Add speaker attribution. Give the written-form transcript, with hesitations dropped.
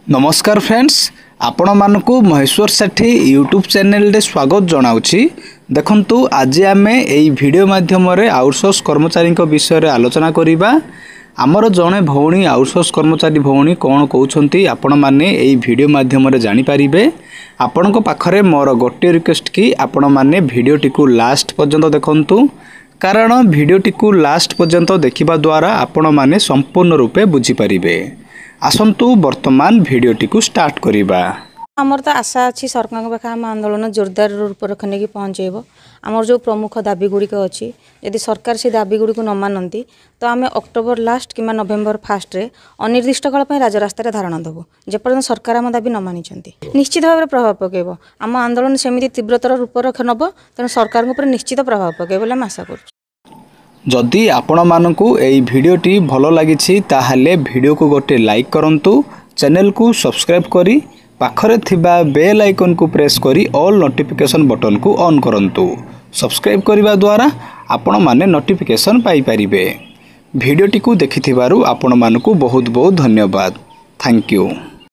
Speaker 1: नमस्कार फ्रेंड्स, आपण मानकु महेश्वर साठी यूट्यूब चैनल रे स्वागत जनाउछि। देखंतु आज आमे एई वीडियो माध्यम रे आउटसोर्स कर्मचारी विषय रे आलोचना करिबा। आमर जणे भौणी आउटसोर्स कर्मचारी भौणी कोन कहउछंती आपण माने एई वीडियो माध्यम रे जानि परिबे। आपणको पाखरे मोर गोटे रिक्वेस्ट कि आपण माने वीडियो टिकु लास्ट पर्यंत देखंतु, कारण वीडियो टिकु लास्ट पर्यंत देखिबा द्वारा आपण माने संपूर्ण रूपे बुझी परिबे। आसंतु वर्तमान वीडियो टिकु स्टार्ट करिबा।
Speaker 2: आमर तो आशा अच्छी सरकार पाखे आम आंदोलन जोरदार रूप रखने की पहुँचेब। आमर जो प्रमुख दाबी गुड़िक अच्छी यदि सरकार से दाबी गुड़ी न मानती तो आम अक्टोबर लास्ट कि नवेम्बर फास्ट रे अनिर्दिष्ट काल राजरास्तार धारणा देवु जेपर्यंत सरकार आम दाबी न मानी। निश्चित भाव में प्रभाव पकेब। आम आंदोलन सेमती तीव्रतर रूप नब तेणु सरकार निश्चित प्रभाव पकेब बोले आशा कर।
Speaker 1: जदि आपण मानकु एई भिडियोटी भलो लागिछि ताहाले भिडियो को गोटे लाइक करंतु, चैनल को सब्सक्राइब करी पाखरे थिबा बेल आइकन को प्रेस करी ऑल नोटिफिकेशन बटन को ऑन करंतु। सब्सक्राइब करिबा द्वारा आपण माने नोटिफिकेशन पाई परिबे। भिडियोटी को देखिथिबारु आपण मानकु बहुत बहुत धन्यवाद। Thank you.